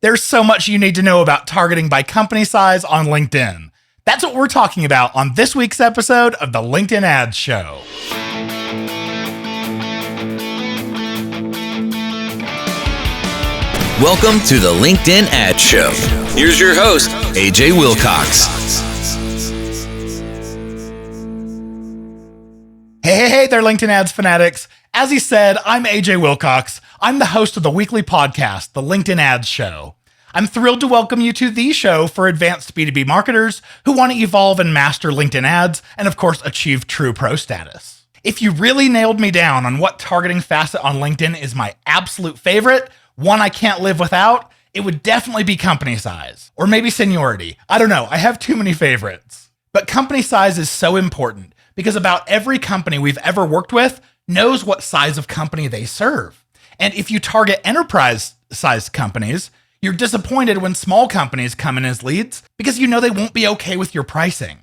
There's so much you need to know about targeting by company size on LinkedIn. That's what we're talking about on this week's episode of the LinkedIn Ads Show. Welcome to the LinkedIn Ads Show. Here's your host, AJ Wilcox. Hey there, LinkedIn Ads fanatics. As he said, I'm AJ Wilcox. I'm the host of the weekly podcast, the LinkedIn Ads Show. I'm thrilled to welcome you to the show for advanced B2B marketers who want to evolve and master LinkedIn ads and, of course, achieve true pro status. If you really nailed me down on what targeting facet on LinkedIn is my absolute favorite, one I can't live without, it would definitely be company size. Or maybe seniority. I don't know. I have too many favorites. But company size is so important because about every company we've ever worked with knows what size of company they serve. And if you target enterprise-sized companies, you're disappointed when small companies come in as leads because you know they won't be okay with your pricing.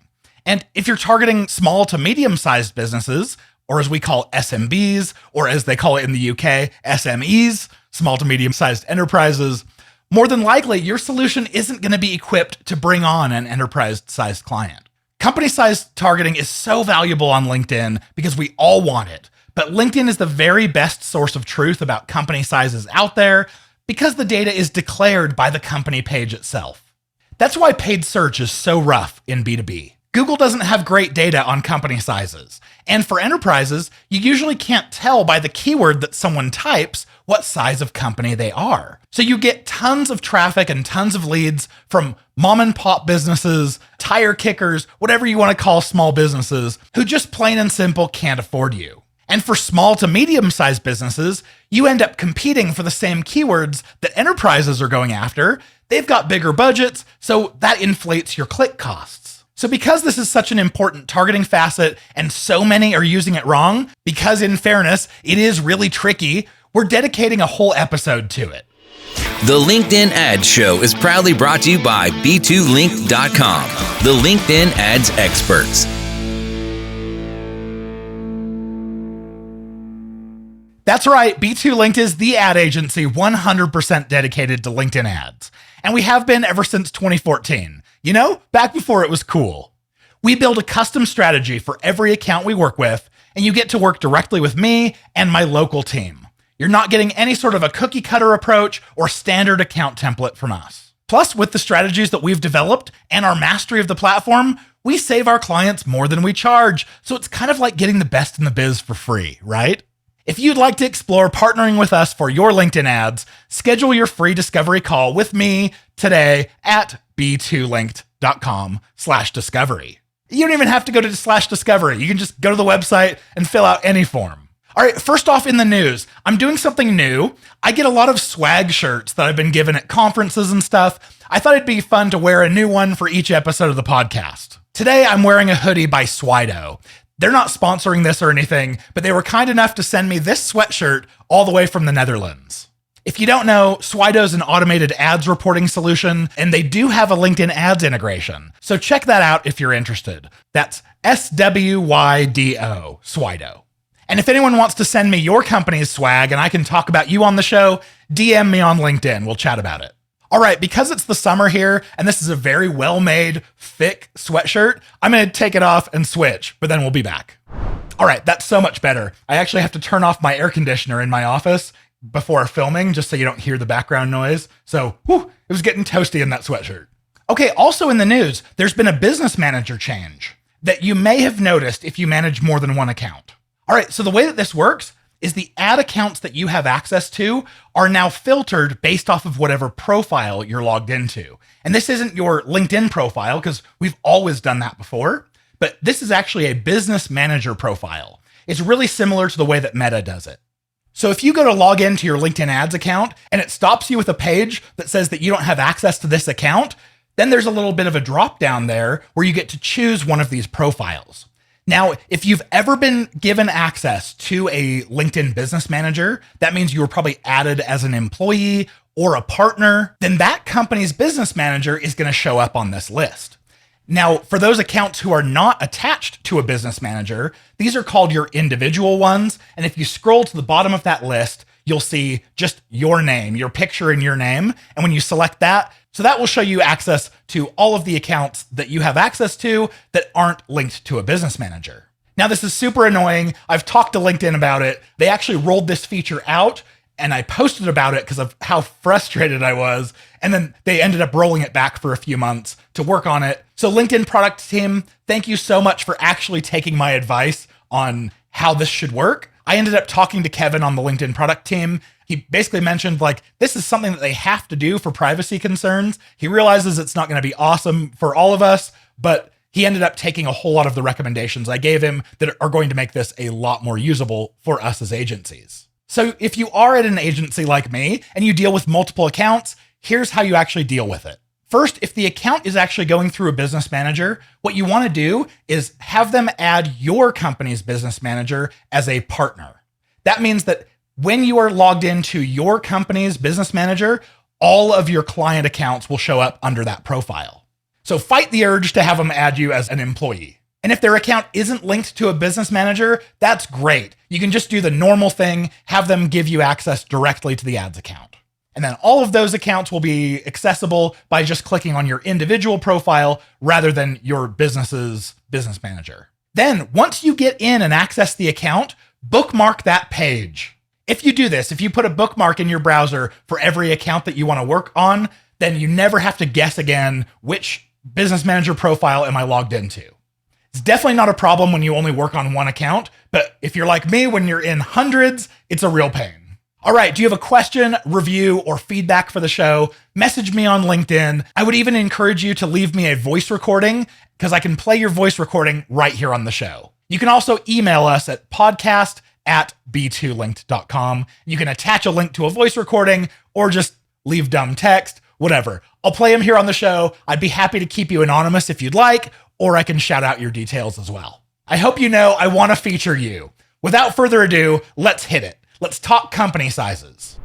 And if you're targeting small to medium-sized businesses, or as we call SMBs, or as they call it in the UK, SMEs, small to medium-sized enterprises, more than likely your solution isn't going to be equipped to bring on an enterprise-sized client. Company-sized targeting is so valuable on LinkedIn because we all want it, but LinkedIn is the very best source of truth about company sizes out there because the data is declared by the company page itself. That's why paid search is so rough in B2B. Google doesn't have great data on company sizes, and for enterprises, you usually can't tell by the keyword that someone types what size of company they are. So you get tons of traffic and tons of leads from mom and pop businesses, tire kickers, whatever you want to call small businesses, who just plain and simple can't afford you. And for small to medium-sized businesses, you end up competing for the same keywords that enterprises are going after. They've got bigger budgets, so that inflates your click costs. So because this is such an important targeting facet and so many are using it wrong, because in fairness, it is really tricky, we're dedicating a whole episode to it. The LinkedIn Ads Show is proudly brought to you by B2Link.com, the LinkedIn Ads experts. That's right, B2Linked is the ad agency 100% dedicated to LinkedIn ads. And we have been ever since 2014. You know, back before it was cool. We build a custom strategy for every account we work with, and you get to work directly with me and my local team. You're not getting any sort of a cookie cutter approach or standard account template from us. Plus, with the strategies that we've developed and our mastery of the platform, we save our clients more than we charge. So it's kind of like getting the best in the biz for free, right? If you'd like to explore partnering with us for your LinkedIn ads, schedule your free discovery call with me today at b2linked.com/discovery. You don't even have to go to /discovery. You can just go to the website and fill out any form. All right, first off in the news, I'm doing something new. I get a lot of swag shirts that I've been given at conferences and stuff. I thought it'd be fun to wear a new one for each episode of the podcast. Today, I'm wearing a hoodie by Swido. They're not sponsoring this or anything, but they were kind enough to send me this sweatshirt all the way from the Netherlands. If you don't know, Swido is an automated ads reporting solution, and they do have a LinkedIn ads integration. So check that out if you're interested. That's SWYDO, Swido. And if anyone wants to send me your company's swag and I can talk about you on the show, DM me on LinkedIn. We'll chat about it. All right, because it's the summer here, and this is a very well-made, thick sweatshirt, I'm going to take it off and switch, but then we'll be back. All right, that's so much better. I actually have to turn off my air conditioner in my office before filming, just so you don't hear the background noise. So, it was getting toasty in that sweatshirt. Okay, also in the news, there's been a business manager change that you may have noticed if you manage more than one account. All right, so the way that this works is the ad accounts that you have access to are now filtered based off of whatever profile you're logged into. And this isn't your LinkedIn profile because we've always done that before, but this is actually a business manager profile. It's really similar to the way that Meta does it. So if you go to log into your LinkedIn ads account and it stops you with a page that says that you don't have access to this account, then there's a little bit of a drop down there where you get to choose one of these profiles. Now, if you've ever been given access to a LinkedIn business manager, that means you were probably added as an employee or a partner, then that company's business manager is going to show up on this list. Now, for those accounts who are not attached to a business manager, these are called your individual ones. And if you scroll to the bottom of that list, you'll see just your name, your picture and your name. And when you select that, so that will show you access to all of the accounts that you have access to that aren't linked to a business manager. Now, this is super annoying. I've talked to LinkedIn about it. They actually rolled this feature out, and I posted about it because of how frustrated I was. And then they ended up rolling it back for a few months to work on it. So LinkedIn product team, thank you so much for actually taking my advice on how this should work. I ended up talking to Kevin on the LinkedIn product team. He basically mentioned this is something that they have to do for privacy concerns. He realizes it's not going to be awesome for all of us, but he ended up taking a whole lot of the recommendations I gave him that are going to make this a lot more usable for us as agencies. So if you are at an agency like me and you deal with multiple accounts, here's how you actually deal with it. First, if the account is actually going through a business manager, what you want to do is have them add your company's business manager as a partner. That means that when you are logged into your company's business manager, all of your client accounts will show up under that profile. So fight the urge to have them add you as an employee. And if their account isn't linked to a business manager, that's great. You can just do the normal thing, have them give you access directly to the ads account. And then all of those accounts will be accessible by just clicking on your individual profile rather than your business's business manager. Then once you get in and access the account, bookmark that page. If you do this, if you put a bookmark in your browser for every account that you want to work on, then you never have to guess again which business manager profile am I logged into. It's definitely not a problem when you only work on one account, but if you're like me, when you're in hundreds, it's a real pain. All right, do you have a question, review, or feedback for the show? Message me on LinkedIn. I would even encourage you to leave me a voice recording because I can play your voice recording right here on the show. You can also email us at podcast@b2linked.com. You can attach a link to a voice recording or just leave dumb text, whatever. I'll play them here on the show. I'd be happy to keep you anonymous if you'd like, or I can shout out your details as well. I hope you know I want to feature you. Without further ado, let's hit it. Let's talk company sizes.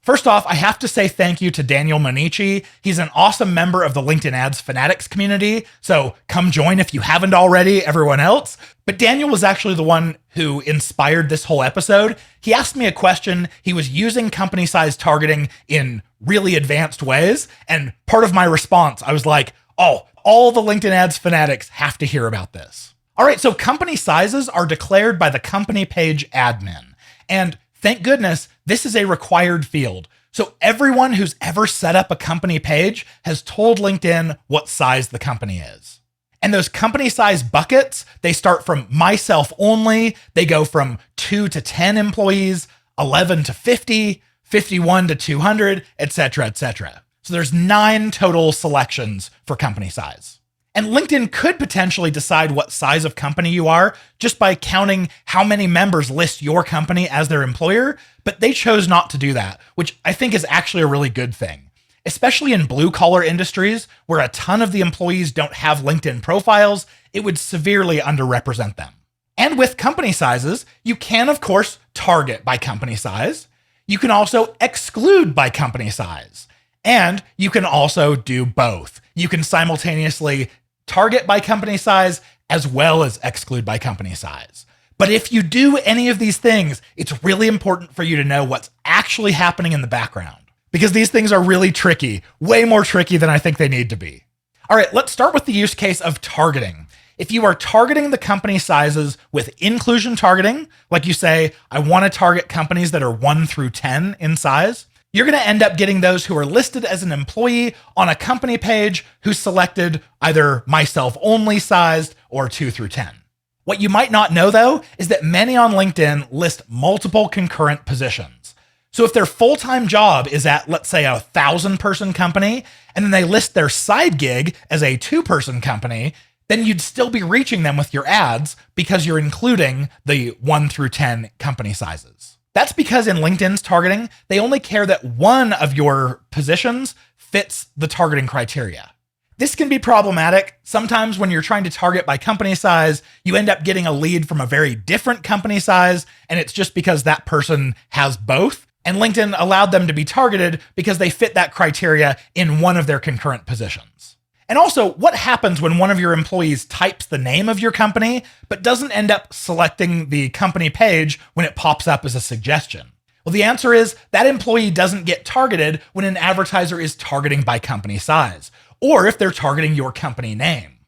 First off, I have to say thank you to Daniel Monici. He's an awesome member of the LinkedIn Ads Fanatics community, so come join if you haven't already, everyone else. But Daniel was actually the one who inspired this whole episode. He asked me a question. He was using company size targeting in really advanced ways, and part of my response, I was like, oh, all the LinkedIn Ads Fanatics have to hear about this. All right, so company sizes are declared by the company page admin, and thank goodness, this is a required field. So everyone who's ever set up a company page has told LinkedIn what size the company is. And those company size buckets, they start from myself only. They go from 2 to 10 employees, 11 to 50, 51 to 200, etc., etc. So there's 9 total selections for company size. And LinkedIn could potentially decide what size of company you are just by counting how many members list your company as their employer, but they chose not to do that, which I think is actually a really good thing, especially in blue-collar industries where a ton of the employees don't have LinkedIn profiles. It would severely underrepresent them. And with company sizes, you can, of course, target by company size. You can also exclude by company size. And you can also do both. You can simultaneously target by company size as well as exclude by company size. But if you do any of these things, it's really important for you to know what's actually happening in the background, because these things are really tricky, way more tricky than I think they need to be. All right, let's start with the use case of targeting. If you are targeting the company sizes with inclusion targeting, like you say, I want to target companies that are 1 through 10 in size, you're going to end up getting those who are listed as an employee on a company page who selected either myself only sized or 2 through 10. What you might not know, though, is that many on LinkedIn list multiple concurrent positions. So if their full-time job is at, let's say, 1,000-person company, and then they list their side gig as a 2-person company, then you'd still be reaching them with your ads because you're including the 1 through 10 company sizes. That's because in LinkedIn's targeting, they only care that one of your positions fits the targeting criteria. This can be problematic. Sometimes when you're trying to target by company size, you end up getting a lead from a very different company size, and it's just because that person has both. And LinkedIn allowed them to be targeted because they fit that criteria in one of their concurrent positions. And also, what happens when one of your employees types the name of your company, but doesn't end up selecting the company page when it pops up as a suggestion? Well, the answer is that employee doesn't get targeted when an advertiser is targeting by company size, or if they're targeting your company name.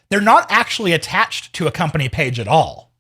They're not actually attached to a company page at all.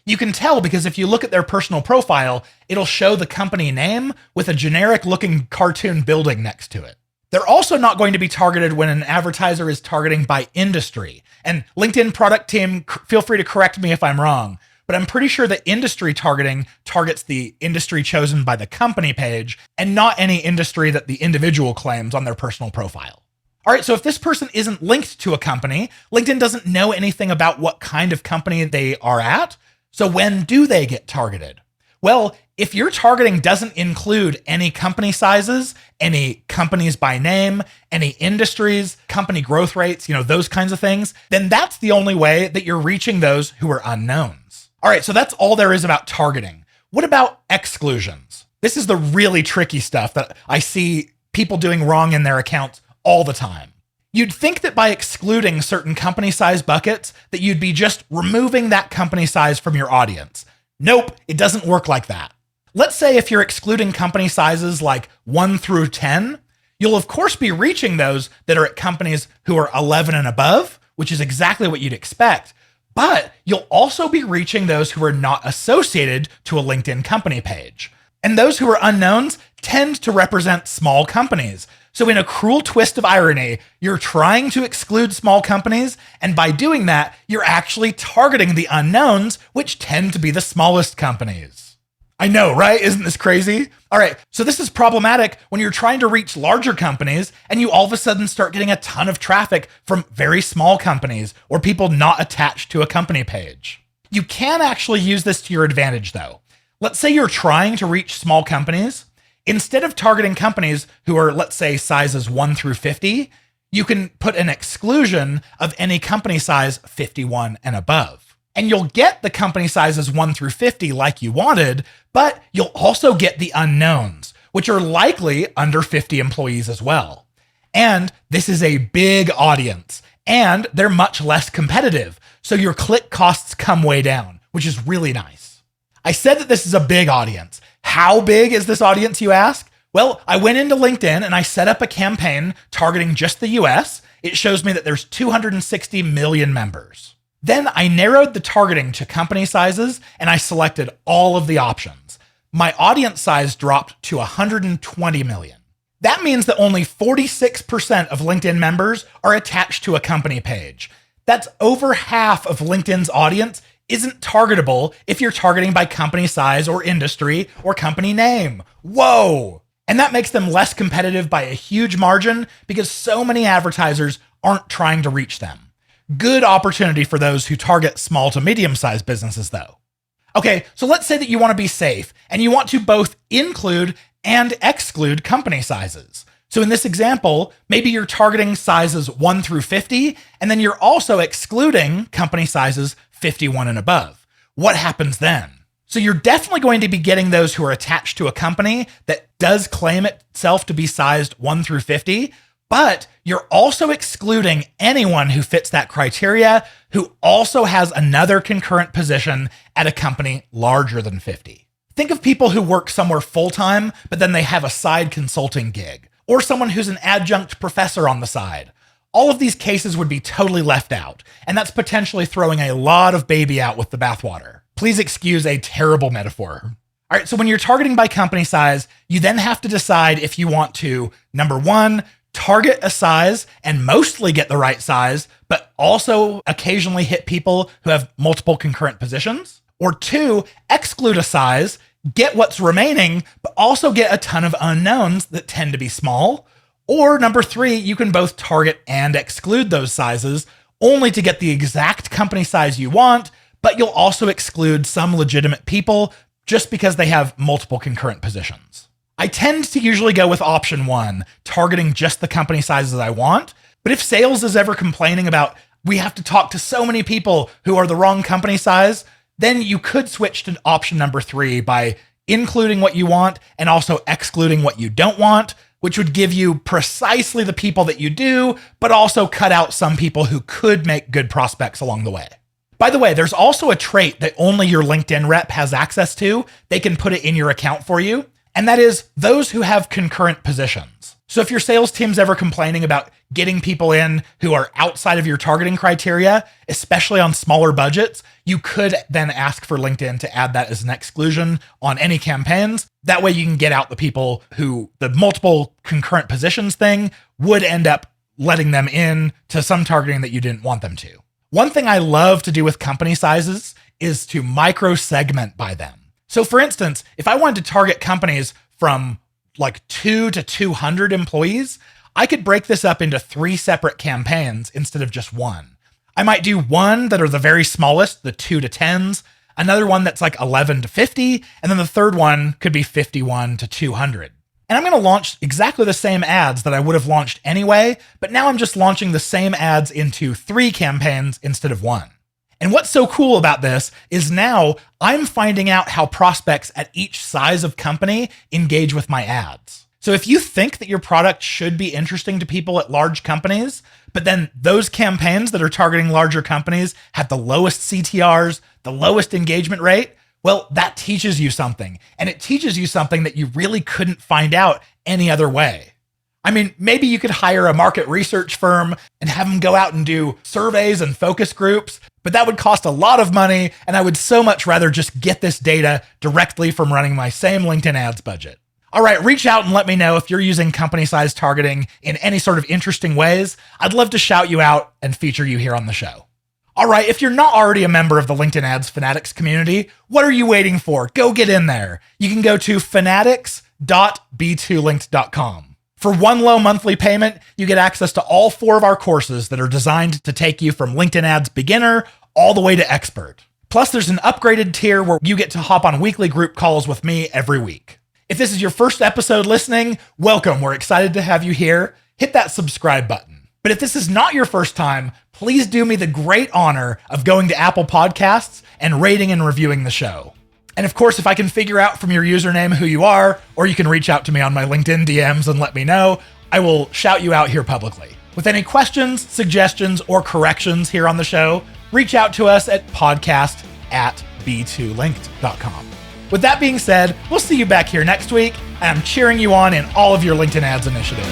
You can tell because if you look at their personal profile, it'll show the company name with a generic looking cartoon building next to it. They're also not going to be targeted when an advertiser is targeting by industry. And LinkedIn product team, feel free to correct me if I'm wrong, but I'm pretty sure that industry targeting targets the industry chosen by the company page and not any industry that the individual claims on their personal profile. All right, so if this person isn't linked to a company, LinkedIn doesn't know anything about what kind of company they are at. So when do they get targeted? Well, if your targeting doesn't include any company sizes, any companies by name, any industries, company growth rates, those kinds of things, then that's the only way that you're reaching those who are unknowns. All right, so that's all there is about targeting. What about exclusions? This is the really tricky stuff that I see people doing wrong in their accounts all the time. You'd think that by excluding certain company size buckets, that you'd be just removing that company size from your audience. Nope, it doesn't work like that. Let's say if you're excluding company sizes like 1 through 10, you'll of course be reaching those that are at companies who are 11 and above, which is exactly what you'd expect. But you'll also be reaching those who are not associated to a LinkedIn company page. And those who are unknowns tend to represent small companies. So in a cruel twist of irony, you're trying to exclude small companies, and by doing that, you're actually targeting the unknowns, which tend to be the smallest companies. I know, right? Isn't this crazy? All right, so this is problematic when you're trying to reach larger companies and you all of a sudden start getting a ton of traffic from very small companies or people not attached to a company page. You can actually use this to your advantage though. Let's say you're trying to reach small companies. Instead of targeting companies who are, let's say, sizes 1 through 50, you can put an exclusion of any company size 51 and above. And you'll get the company sizes 1 through 50 like you wanted, but you'll also get the unknowns, which are likely under 50 employees as well. And this is a big audience, and they're much less competitive, so your click costs come way down, which is really nice. I said that this is a big audience. How big is this audience, you ask? Well, I went into LinkedIn and I set up a campaign targeting just the US. It shows me that there's 260 million members. Then I narrowed the targeting to company sizes and I selected all of the options. My audience size dropped to 120 million. That means that only 46% of LinkedIn members are attached to a company page. That's over half of LinkedIn's audience isn't targetable if you're targeting by company size or industry or company name. Whoa! And that makes them less competitive by a huge margin because so many advertisers aren't trying to reach them. Good opportunity for those who target small to medium-sized businesses though. Okay, so let's say that you want to be safe and you want to both include and exclude company sizes. So in this example, maybe you're targeting sizes 1 through 50, and then you're also excluding company sizes 51 and above. What happens then? So you're definitely going to be getting those who are attached to a company that does claim itself to be sized 1 through 50, but you're also excluding anyone who fits that criteria who also has another concurrent position at a company larger than 50. Think of people who work somewhere full-time, but then they have a side consulting gig, or someone who's an adjunct professor on the side. All of these cases would be totally left out, and that's potentially throwing a lot of baby out with the bathwater. Please excuse a terrible metaphor. All right, so when you're targeting by company size, you then have to decide if you want to, number one, target a size and mostly get the right size, but also occasionally hit people who have multiple concurrent positions, or two, exclude a size, get what's remaining, but also get a ton of unknowns that tend to be small. Or number three, you can both target and exclude those sizes only to get the exact company size you want, but you'll also exclude some legitimate people just because they have multiple concurrent positions. I tend to usually go with option one, targeting just the company sizes I want. But if sales is ever complaining about we have to talk to so many people who are the wrong company size, then you could switch to option number three by including what you want and also excluding what you don't want. which would give you precisely the people that you do, but also cut out some people who could make good prospects along the way. By the way, there's also a trait that only your LinkedIn rep has access to. They can put it in your account for you, and that is those who have concurrent positions. So if your sales team's ever complaining about getting people in who are outside of your targeting criteria, especially on smaller budgets, you could then ask for LinkedIn to add that as an exclusion on any campaigns. That way you can get out the people who the multiple concurrent positions thing would end up letting them in to some targeting that you didn't want them to. One thing I love to do with company sizes is to micro segment by them. So for instance, if I wanted to target companies from like 2 to 200 employees, I could break this up into 3 separate campaigns instead of just one. I might do one that are the very smallest, the 2 to 10s, another one that's like 11 to 50, and then the third one could be 51 to 200. And I'm going to launch exactly the same ads that I would have launched anyway, but now I'm just launching the same ads into 3 campaigns instead of 1. And what's so cool about this is now I'm finding out how prospects at each size of company engage with my ads. So if you think that your product should be interesting to people at large companies, but then those campaigns that are targeting larger companies have the lowest CTRs, the lowest engagement rate, well, that teaches you something. And it teaches you something that you really couldn't find out any other way. I mean, maybe you could hire a market research firm and have them go out and do surveys and focus groups, but that would cost a lot of money, and I would so much rather just get this data directly from running my same LinkedIn ads budget. All right, reach out and let me know if you're using company-size targeting in any sort of interesting ways. I'd love to shout you out and feature you here on the show. All right, if you're not already a member of the LinkedIn Ads Fanatics community, what are you waiting for? Go get in there. You can go to fanatics.b2linked.com. For one low monthly payment, you get access to all 4 of our courses that are designed to take you from LinkedIn Ads beginner all the way to expert. Plus, there's an upgraded tier where you get to hop on weekly group calls with me every week. If this is your first episode listening, welcome. We're excited to have you here. Hit that subscribe button. But if this is not your first time, please do me the great honor of going to Apple Podcasts and rating and reviewing the show. And of course, if I can figure out from your username who you are, or you can reach out to me on my LinkedIn DMs and let me know, I will shout you out here publicly. With any questions, suggestions, or corrections here on the show, reach out to us at podcast@b2linked.com. With that being said, we'll see you back here next week, and I'm cheering you on in all of your LinkedIn ads initiatives.